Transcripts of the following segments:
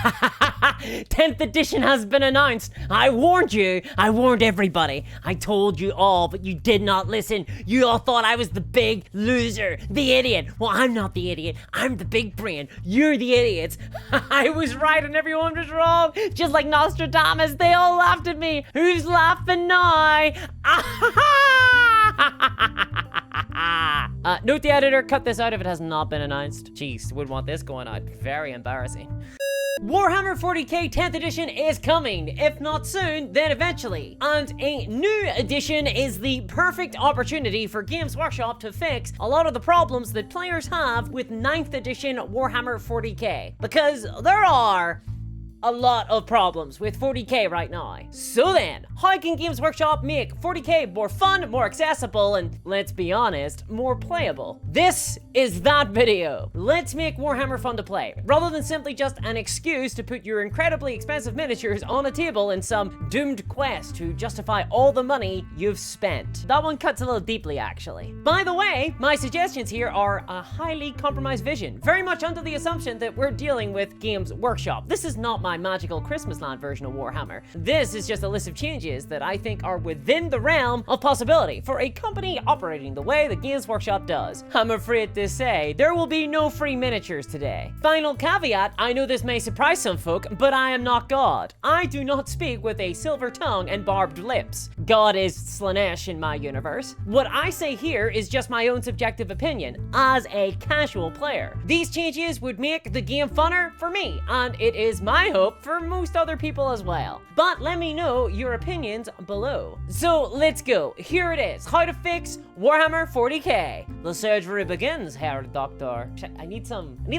10th edition has been announced. I warned you. I warned everybody. I told you all, but you did not listen. You all thought I was the big loser, the idiot. Well, I'm not the idiot. I'm the big brain. You're the idiots. I was right and everyone was wrong. Just like Nostradamus, they all laughed at me. Who's laughing now? Note the editor, cut this out if it has not been announced. Jeez, would want this going out. Very embarrassing. Warhammer 40k 10th edition is coming. If not soon, then eventually. And a new edition is the perfect opportunity for Games Workshop to fix a lot of the problems that players have with 9th edition Warhammer 40k. Because there are a lot of problems with 40k right now. So then, how can Games Workshop make 40k more fun, more accessible, and let's be honest, more playable? This is that video. Let's make Warhammer fun to play, rather than simply just an excuse to put your incredibly expensive miniatures on a table in some doomed quest to justify all the money you've spent. That one cuts a little deeply, actually. By the way, my suggestions here are a highly compromised vision, very much under the assumption that we're dealing with Games Workshop. This is not my magical Christmas land version of Warhammer. This is just a list of changes that I think are within the realm of possibility for a company operating the way the Games Workshop does. I'm afraid to say, there will be no free miniatures today. Final caveat, I know this may surprise some folk, but I am not God. I do not speak with a silver tongue and barbed lips. God is Slanesh in my universe. What I say here is just my own subjective opinion as a casual player. These changes would make the game funner for me, and it is my hope for most other people as well. But let me know your opinions below. So let's go. Here it is. How to fix Warhammer 40k. The surgery begins, Herr Doctor. I need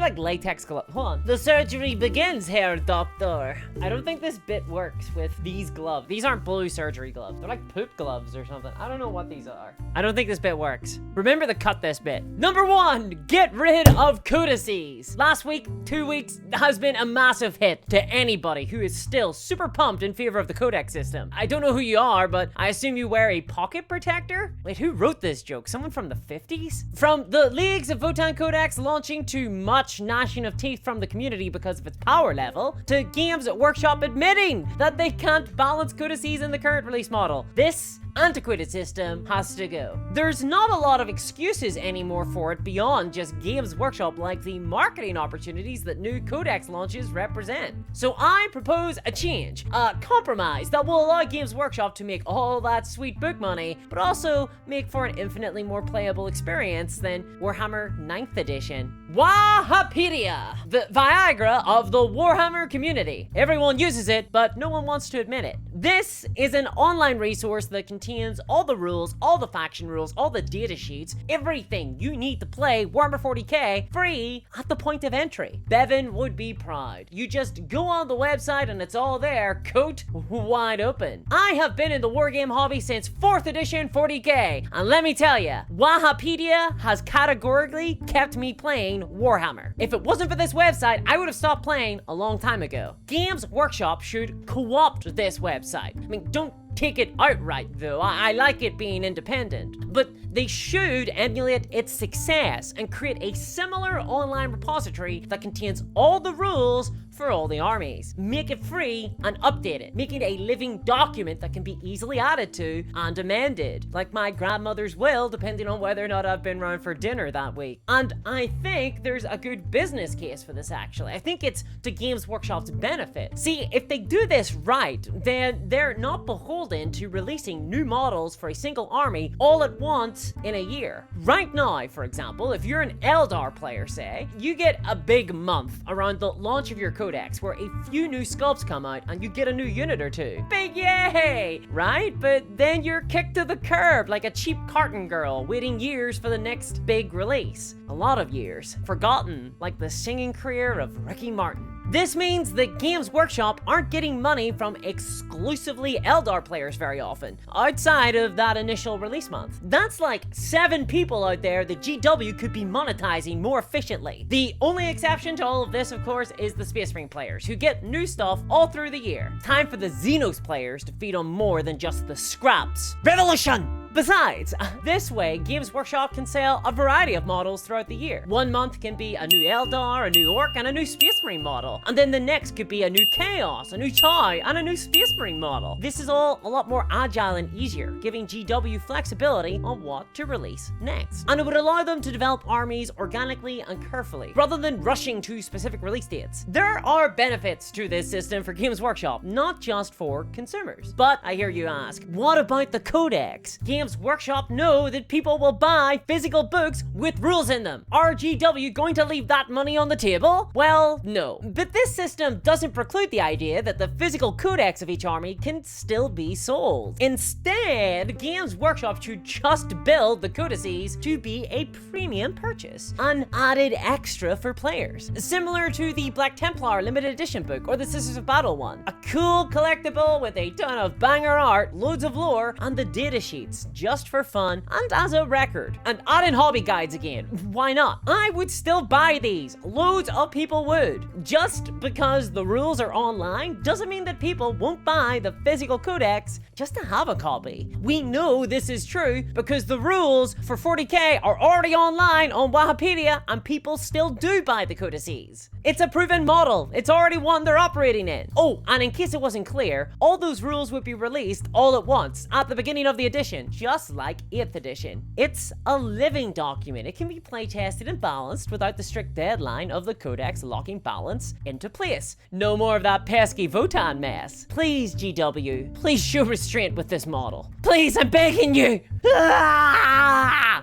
like latex gloves. Hold on. The surgery begins, Herr Doctor. I don't think this bit works with these gloves. These aren't blue surgery gloves. They're like poop gloves or something. I don't know what these are. I don't think this bit works. Remember to cut this bit. Number 1, get rid of Courtesies. Last week, 2 weeks, has been a massive hit to anybody who is still super pumped in favor of the codex system. I don't know who you are, but I assume you wear a pocket protector? Wait, who wrote this joke? Someone from the 50s? From the Leagues of Votann Codex launching to much gnashing of teeth from the community because of its power level, to Games Workshop admitting that they can't balance codices in the current release model. This antiquated system has to go. There's not a lot of excuses anymore for it beyond just Games Workshop like the marketing opportunities that new codex launches represent. So I propose a change, a compromise that will allow Games Workshop to make all that sweet book money, but also make for an infinitely more playable experience than Warhammer 9th edition. Wahapedia, the Viagra of the Warhammer community. Everyone uses it, but no one wants to admit it. This is an online resource that contains all the rules, all the faction rules, all the data sheets, everything you need to play Warhammer 40k free at the point of entry. Bevan would be proud. You just go on the website and it's all there, coat wide open. I have been in the wargame hobby since 4th edition 40k, and let me tell you, Wahapedia has categorically kept me playing Warhammer. If it wasn't for this website, I would have stopped playing a long time ago. Games Workshop should co-opt this website. I mean, don't take it outright though. I like it being independent, but they should emulate its success and create a similar online repository that contains all the rules for all the armies. Make it free and update it. Make it a living document that can be easily added to and amended, like my grandmother's will, depending on whether or not I've been around for dinner that week. And I think there's a good business case for this, actually. I think it's to Games Workshop's benefit. See, if they do this right, then they're not beholden to releasing new models for a single army all at once in a year. Right now, for example, if you're an Eldar player, say, you get a big month around the launch of your codex where a few new sculpts come out and you get a new unit or two. Big yay! Right? But then you're kicked to the curb like a cheap carton girl waiting years for the next big release. A lot of years. Forgotten, like the singing career of Ricky Martin. This means that Games Workshop aren't getting money from exclusively Eldar players very often, outside of that initial release month. That's like 7 people out there that GW could be monetizing more efficiently. The only exception to all of this, of course, is the Space Marine players, who get new stuff all through the year. Time for the Xenos players to feed on more than just the scraps. Revolution! Besides, this way, Games Workshop can sell a variety of models throughout the year. One month can be a new Eldar, a new Orc, and a new Space Marine model. And then the next could be a new Chaos, a new TIE, and a new Space Marine model. This is all a lot more agile and easier, giving GW flexibility on what to release next. And it would allow them to develop armies organically and carefully, rather than rushing to specific release dates. There are benefits to this system for Games Workshop, not just for consumers. But I hear you ask, what about the Codex? Games Workshop know that people will buy physical books with rules in them. Are GW going to leave that money on the table? Well, no. But this system doesn't preclude the idea that the physical codex of each army can still be sold. Instead, Games Workshop should just build the codices to be a premium purchase, an added extra for players. Similar to the Black Templar limited edition book or the Sisters of Battle one. A cool collectible with a ton of banger art, loads of lore, and the data sheets, just for fun and as a record. And add in hobby guides again. Why not? I would still buy these. Loads of people would. Just because the rules are online doesn't mean that people won't buy the physical codex just to have a copy. We know this is true because the rules for 40k are already online on Wikipedia and people still do buy the codices. It's a proven model. It's already one they're operating in. Oh, and in case it wasn't clear, all those rules would be released all at once at the beginning of the edition, just like 8th edition. It's a living document. It can be playtested and balanced without the strict deadline of the codex locking balance into place. No more of that pesky Votan mess. Please, GW, please show restraint with this model. Please, I'm begging you.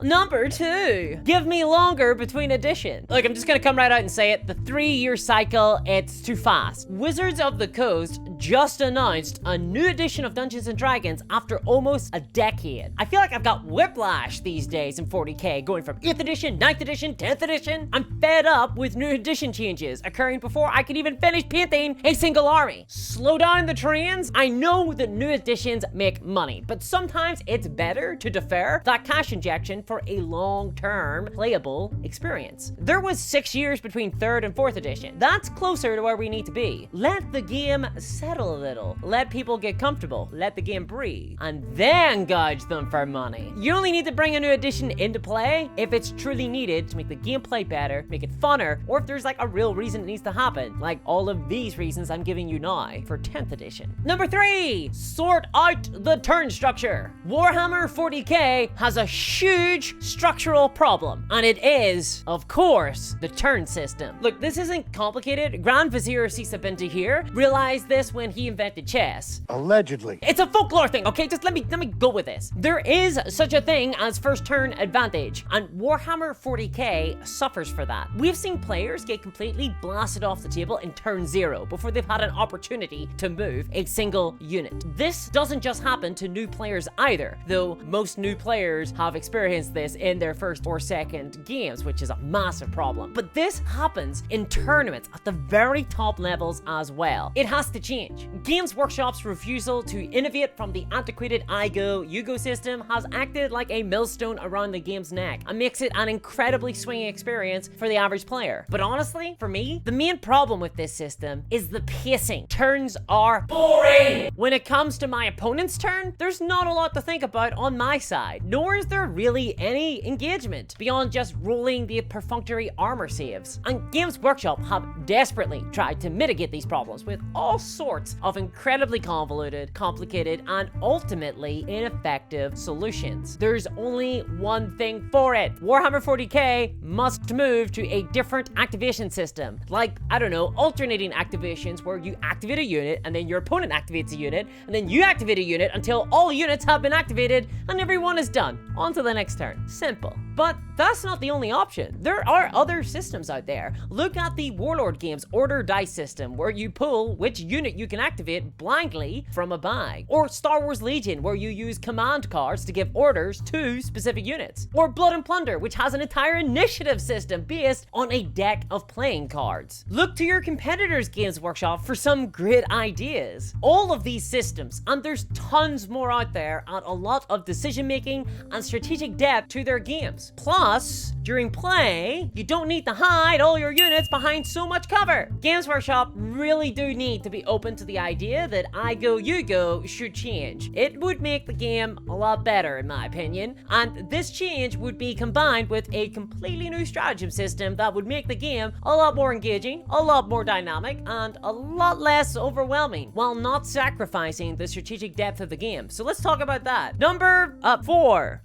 Number 2, give me longer between editions. Look, I'm just gonna come right out and say it. The 3-year cycle, it's too fast. Wizards of the Coast just announced a new edition of Dungeons & Dragons after almost a decade. I feel like I've got whiplash these days in 40k, going from 8th edition, 9th edition, 10th edition. I'm fed up with new edition changes occurring before I can even finish painting a single army. Slow down the trains. I know that new editions make money, but sometimes it's better to defer that cash injection for a long-term playable experience. There was 6 years between 3rd and 4th edition. That's closer to where we need to be. Let the game settle a little. Let people get comfortable. Let the game breathe. And then gouge them for money. You only need to bring a new edition into play if it's truly needed to make the gameplay better, make it funner, or if there's like a real reason it needs to happen, like all of these reasons I'm giving you now for 10th edition. Number 3, sort out the turn structure. Warhammer 40k has a huge structural problem, and it is, of course, the turn system. Look, this isn't complicated. Grand Vizier Sisa Binti here realized this when he invented chess. Allegedly. It's a folklore thing, okay? Just let me go with this. There is such a thing as first turn advantage, and Warhammer 40k suffers for that. We've seen players get completely blasted off the table in turn 0 before they've had an opportunity to move a single unit. This doesn't just happen to new players either, though most new players have experienced this in their first or second games, which is a massive problem. But this happens in tournaments at the very top levels as well. It has to change. Games Workshop's refusal to innovate from the antiquated I-Go-You-Go system has acted like a millstone around the game's neck and makes it an incredibly swinging experience for the average player. But honestly, for me, the main problem with this system is the pacing. Turns are boring. When it comes to my opponent's turn, there's not a lot to think about on my side, nor is there really any engagement beyond just rolling the perfunctory armor saves. And Games Workshop have desperately tried to mitigate these problems with all sorts of incredibly convoluted, complicated, and ultimately ineffective solutions. There's only one thing for it. Warhammer 40k must move to a different activation system. Like, I don't know, alternating activations where you activate a unit and then your opponent activates a unit and then you activate a unit until all units have been activated and everyone is done. On to the next turn. Simple. But that's not the only option. There are other systems out there. Look at the Warlord Games order dice system where you pull which unit you can activate blindly from a bag. Or Star Wars Legion where you use command cards to give orders to specific units. Or Blood and Plunder, which has an entire initiative system based on a deck of playing cards. Look to your competitors' Games Workshop for some great ideas. All of these systems, and there's tons more out there, add a lot of decision making and strategic depth to their games. stratagems. Plus, during play, you don't need to hide all your units behind so much cover. Games Workshop really do need to be open to the idea that I go, you go should change. It would make the game a lot better, in my opinion, and this change would be combined with a completely new stratagem system that would make the game a lot more engaging, a lot more dynamic, and a lot less overwhelming, while not sacrificing the strategic depth of the game. So let's talk about that. Number 4,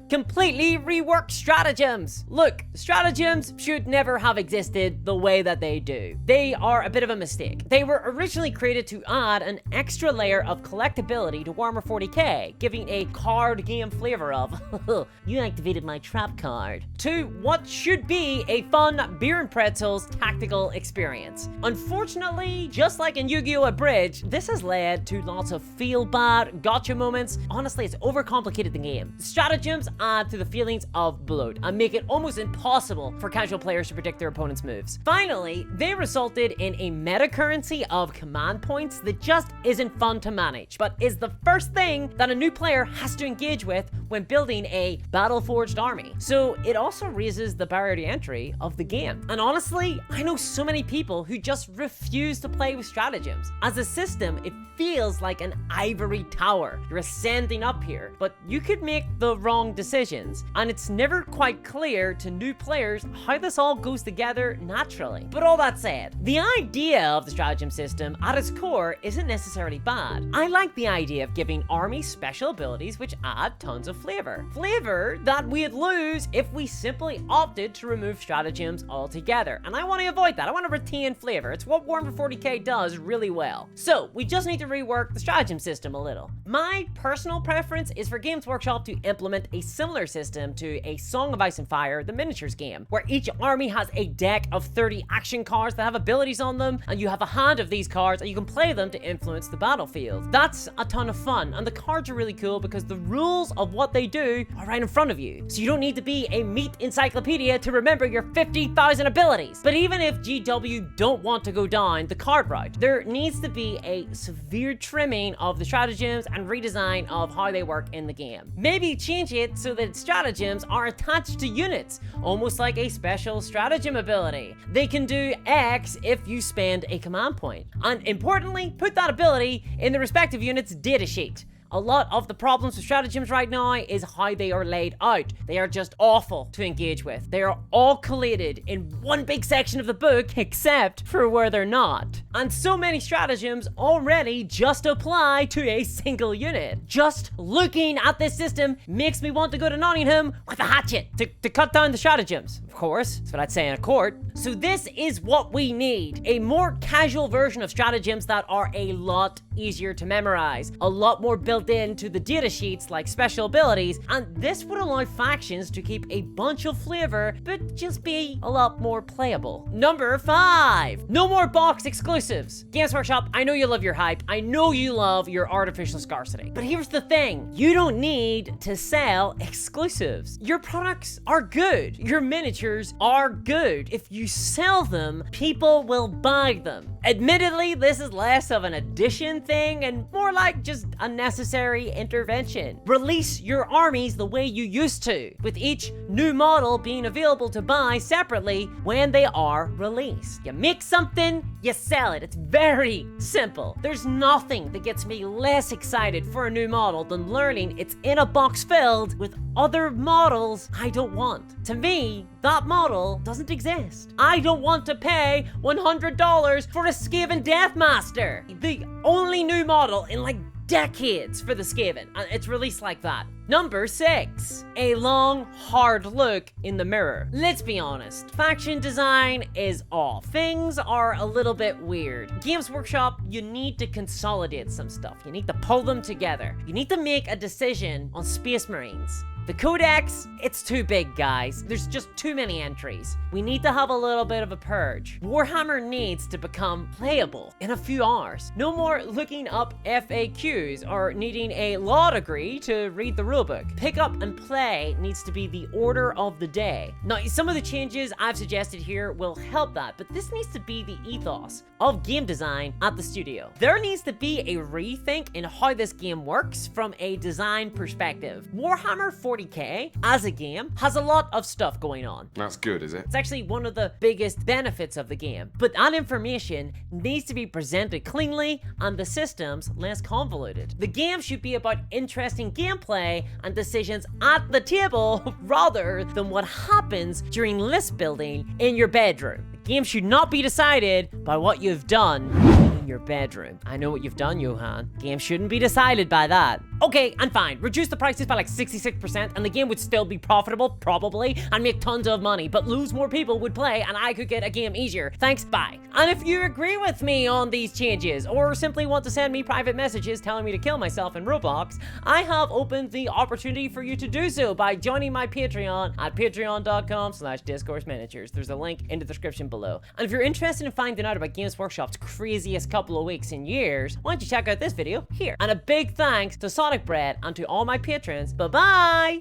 completely rework stratagems. Look, stratagems should never have existed the way that they do. They are a bit of a mistake. They were originally created to add an extra layer of collectability to Warhammer 40k, giving a card game flavor of, you activated my trap card, to what should be a fun beer and pretzels tactical experience. Unfortunately, just like in Yu-Gi-Oh! Abridged, this has led to lots of feel-bad gotcha moments. Honestly, it's overcomplicated the game. Stratagems add to the feelings of bloat and make it almost impossible for casual players to predict their opponent's moves. Finally, they resulted in a meta currency of command points that just isn't fun to manage, but is the first thing that a new player has to engage with when building a battle-forged army. So it also raises the barrier to entry of the game. And honestly, I know so many people who just refuse to play with stratagems. As a system, it feels like an ivory tower. You're ascending up here, but you could make the wrong decisions, and it's never quite clear to new players how this all goes together naturally. But all that said, the idea of the stratagem system at its core isn't necessarily bad. I like the idea of giving armies special abilities which add tons of flavor. Flavor that we'd lose if we simply opted to remove stratagems altogether. And I want to avoid that. I want to retain flavor. It's what Warhammer 40k does really well. So we just need to rework the stratagem system a little. My personal preference is for Games Workshop to implement a similar system to a Song of Ice and Fire, the miniatures game, where each army has a deck of 30 action cards that have abilities on them, and you have a hand of these cards and you can play them to influence the battlefield. That's a ton of fun, and the cards are really cool because the rules of what they do are right in front of you. So you don't need to be a meat encyclopedia to remember your 50,000 abilities. But even if GW don't want to go down the card route, there needs to be a severe trimming of the stratagems and redesign of how they work in the game. Maybe change it so that stratagems are attached to units, almost like a special stratagem ability. They can do X if you spend a command point. And importantly, put that ability in the respective unit's datasheet. A lot of the problems with stratagems right now is how they are laid out. They are just awful to engage with. They are all collated in one big section of the book, except for where they're not. And so many stratagems already just apply to a single unit. Just looking at this system makes me want to go to Nottingham with a hatchet to cut down the stratagems. Of course, that's what I'd say in a court. So this is what we need. A more casual version of stratagems that are a lot easier to memorize, a lot more built into the data sheets like special abilities, and this would allow factions to keep a bunch of flavor but just be a lot more playable. Number 5, no more box exclusives. Games Workshop, I know you love your hype, I know you love your artificial scarcity, but here's the thing, you don't need to sell exclusives. Your products are good, your miniatures are good. If you sell them, people will buy them. Admittedly, this is less of an addition thing and more like just a necessary intervention. Release your armies the way you used to, with each new model being available to buy separately when they are released. You make something, you sell it. It's very simple. There's nothing that gets me less excited for a new model than learning it's in a box filled with other models I don't want. To me, that model doesn't exist. I don't want to pay $100 for a Skaven Deathmaster. The only new model in like decades for the Skaven, and it's released like that. Number 6, a long, hard look in the mirror. Let's be honest, faction design is off. Things are a little bit weird. Games Workshop, you need to consolidate some stuff. You need to pull them together. You need to make a decision on Space Marines. The Codex, it's too big, guys. There's just too many entries. We need to have a little bit of a purge. Warhammer needs to become playable in a few hours. No more looking up FAQs or needing a law degree to read the rulebook. Pick up and play needs to be the order of the day. Now, some of the changes I've suggested here will help that, but this needs to be the ethos of game design at the studio. There needs to be a rethink in how this game works from a design perspective. Warhammer 40k as a game has a lot of stuff going on. That's good, is it? It's actually one of the biggest benefits of the game, but that information needs to be presented cleanly and the systems less convoluted. The game should be about interesting gameplay and decisions at the table rather than what happens during list building in your bedroom. The game should not be decided by what you've done in your bedroom. I know what you've done, Johan. Game shouldn't be decided by that. Okay, and fine, reduce the prices by like 66% and the game would still be profitable, probably, and make tons of money, but lose more people would play and I could get a game easier. Thanks, bye. And if you agree with me on these changes, or simply want to send me private messages telling me to kill myself in Roblox, I have opened the opportunity for you to do so by joining my Patreon at patreon.com/discoursemanagers. There's a link in the description below. And if you're interested in finding out about Games Workshop's craziest couple of weeks and years, why don't you check out this video here. And a big thanks to Sonic Bread and to all my patrons. Bye-bye!